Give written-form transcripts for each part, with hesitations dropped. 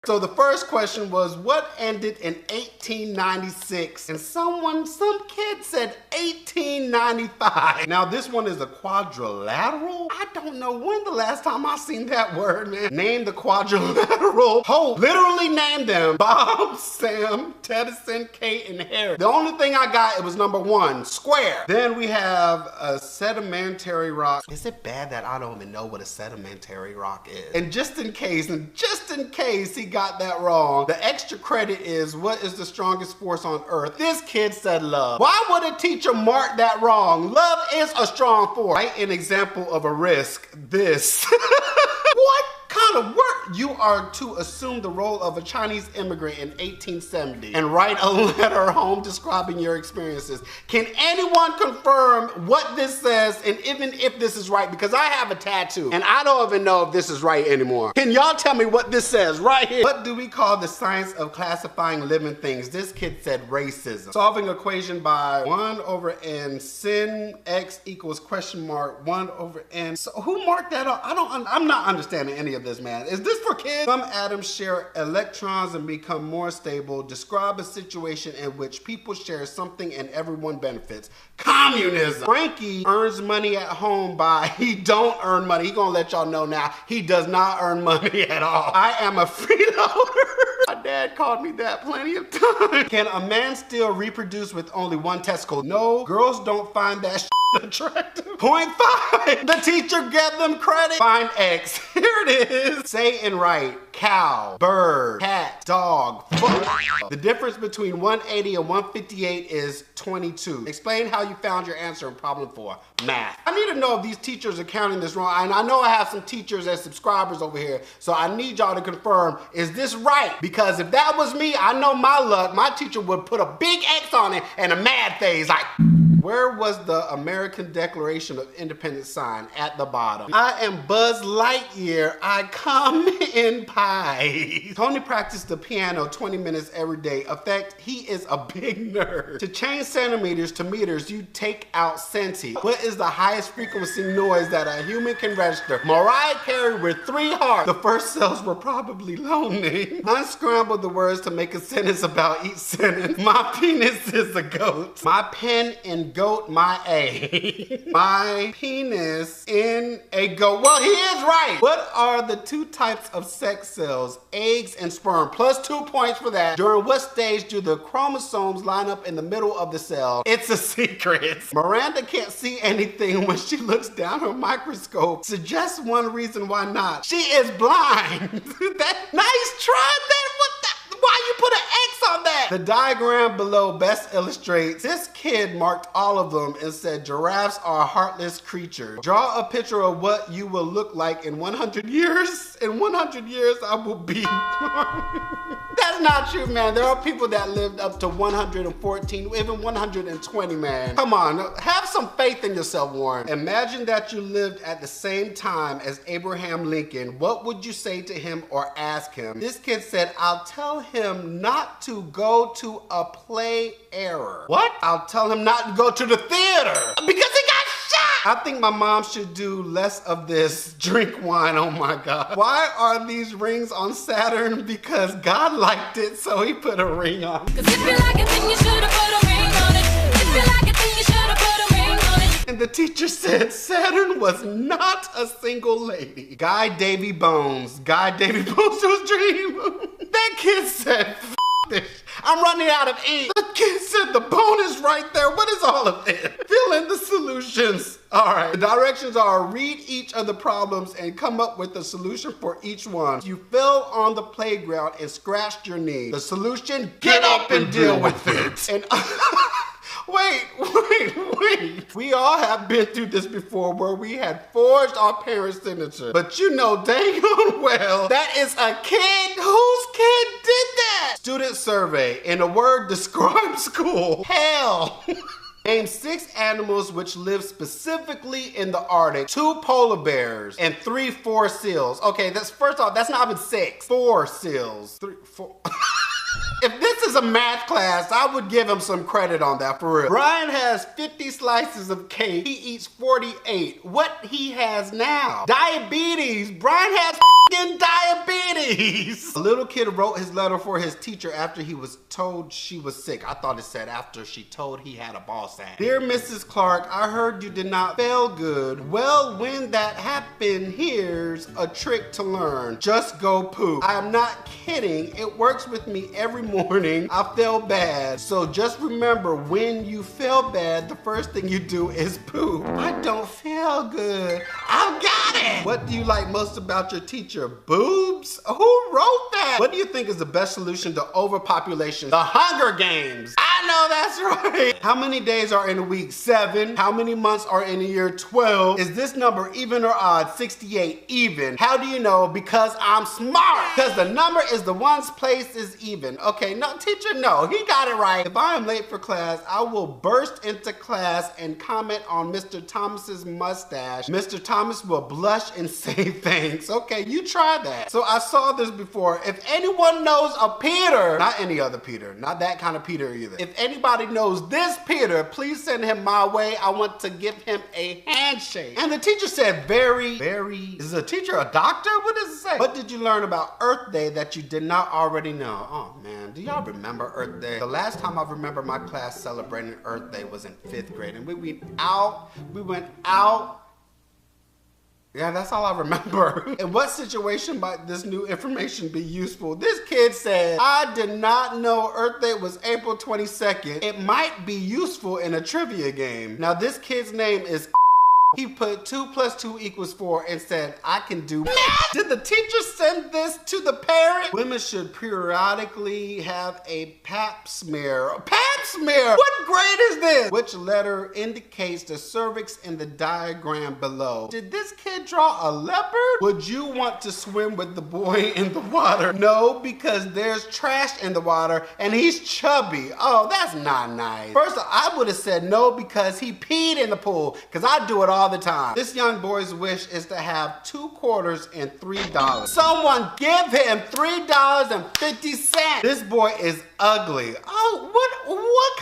So the first question was, what ended in 1896? And some kid said 1895. Now this one is a quadrilateral. I don't know when the last time I seen that word, man. Name the quadrilateral. Hope literally named them Bob, Sam, Tedison, Kate, and Harry. The only thing I got, it was number 1, square. Then we have a sedimentary rock. Is it bad that I don't even know what a sedimentary rock is? And just in case he got that wrong, the extra credit is, what is the strongest force on earth? This kid said love. Why would a teacher mark that wrong? Love is a strong force. Write an example of a risk. This. What kind of work? You are to assume the role of a Chinese immigrant in 1870 and write a letter home describing your experiences. Can anyone confirm what this says, and even if this is right? Because I have a tattoo and I don't even know if this is right anymore. Can y'all tell me what this says right here? What do we call the science of classifying living things? This kid said racism. Solving equation by 1 over n sin x equals question mark 1 over n. So who marked that up? I'm not understanding any of this, man. Is this for kids? Some atoms share electrons and become more stable. Describe a situation in which people share something and everyone benefits. Communism. Frankie earns money at home by, he don't earn money. He gonna let y'all know now, he does not earn money at all. I am a freeloader. My dad called me that plenty of times. Can a man still reproduce with only 1 testicle? No, girls don't find that attractive. 0.5. The teacher gave them credit. Find X. Here it is. Say and write. Cow, bird, cat, dog, foot. The difference between 180 and 158 is 22. Explain how you found your answer in problem 4. Math. I need to know if these teachers are counting this wrong. And I know I have some teachers as subscribers over here, so I need y'all to confirm, is this right? Because if that was me, I know my luck. My teacher would put a big X on it and a mad face like, where was the American Declaration of Independence sign? At the bottom. I am Buzz Lightyear. I come in pie. Tony practiced the piano 20 minutes every day. Effect, he is a big nerd. To change centimeters to meters, you take out centi. What is the highest frequency noise that a human can register? Mariah Carey with 3 hearts. The first cells were probably lonely. Unscramble the words to make a sentence about each sentence. My penis is a goat. My pen in goat, my A. My penis in a goat. Well, he is right. What are the 2 types of sex cells? Eggs and sperm. Plus 2 points for that. During what stage do the chromosomes line up in the middle of the cell? It's a secret. Miranda can't see anything when she looks down her microscope. Suggest one reason why not. She is blind. Nice try. Why you put an X on that? The diagram below best illustrates. This kid marked all of them and said giraffes are heartless creatures. Draw a picture of what you will look like in 100 years. In 100 years, I will be. That's not true, man. There are people that lived up to 114, even 120, man. Come on, have some faith in yourself, Warren. Imagine that you lived at the same time as Abraham Lincoln. What would you say to him or ask him? This kid said, I'll tell him not to go to a play error. What? I'll tell him not to go to the theater because he got shot. I think my mom should do less of this. Drink wine, oh my God. Why are these rings on Saturn? Because God liked it, so he put a ring on it. 'Cause if you like it, then you should have put a ring on it. If you like it, then you should have put a ring on it. And the teacher said Saturn was not a single lady. Guy Davy Bones. Guy Davy Bones to his dream. That kid said, F this. I'm running out of ink. The kid said the bone is right there. What is all of this? Fill in the solutions. All right. The directions are read each of the problems and come up with a solution for each one. You fell on the playground and scratched your knee. The solution, get up and deal with it. And Wait. We all have been through this before where we had forged our parents' signature. But you know dang on well, that is a kid. Whose kid did that? Student survey. In a word, describe school. Hell. Name 6 animals which live specifically in the Arctic. 2 polar bears and 3 forest seals. Okay, that's first off, that's not even 6. 4 seals. 3, 4. If this is a math class, I would give him some credit on that, for real. Brian has 50 slices of cake. He eats 48. What he has now? Diabetes. Brian has f***ing diabetes. A little kid wrote his letter for his teacher after he was told she was sick. I thought it said after she told he had a ball sack. Dear Mrs. Clark, I heard you did not feel good. Well, when that happened, here's a trick to learn. Just go poop. I am not kidding. It works with me every morning. I feel bad. So just remember, when you feel bad, the first thing you do is poop. I don't feel good. I got it. What do you like most about your teacher? Boobs? Who wrote that? What do you think is the best solution to overpopulation? The Hunger Games. I know that's right. How many days are in a week? 7. How many months are in a year? 12. Is this number even or odd? 68. Even. How do you know? Because I'm smart. Because the number is the ones place is even. Okay, no, teacher, no, he got it right. If I am late for class, I will burst into class and comment on Mr. Thomas's mustache. Mr. Thomas will blush and say thanks. Okay, you try that. So I saw this before. If anyone knows a Peter, not any other Peter, not that kind of Peter either. If anybody knows this Peter, please send him my way. I want to give him a handshake. And the teacher said very, is the teacher a doctor? What does it say? What did you learn about Earth Day that you did not already know? Oh man, do y'all remember Earth Day? The last time I remember my class celebrating Earth Day was in 5th grade, and we went out. Yeah, that's all I remember. In what situation might this new information be useful? This kid said, I did not know Earth Day was April 22nd. It might be useful in a trivia game. Now this kid's name is he put 2 + 2 = 4 and said, I can do math. Did the teacher send this to the parent? Women should periodically have a pap smear. A pap smear? What grade is this? Which letter indicates the cervix in the diagram below? Did this kid draw a leopard? Would you want to swim with the boy in the water? No, because there's trash in the water and he's chubby. Oh, that's not nice. First, I would have said no because he peed in the pool, because I do it all the time. This young boy's wish is to have 2 quarters and $3. Someone give him $3.50. This boy is ugly. Oh, what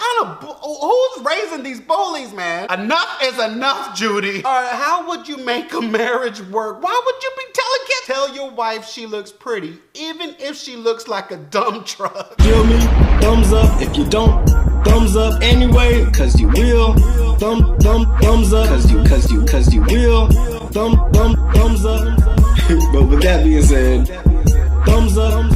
kind of, who's raising these bullies, man? Enough is enough, Judy. All right, how would you make a marriage work? Why would you be telling kids? Tell your wife she looks pretty, even if she looks like a dump truck. Feel me? Thumbs up. If you don't, thumbs up anyway, cause you will. Thumbs up, cause you will. Thumbs up. But with that being said, thumbs up.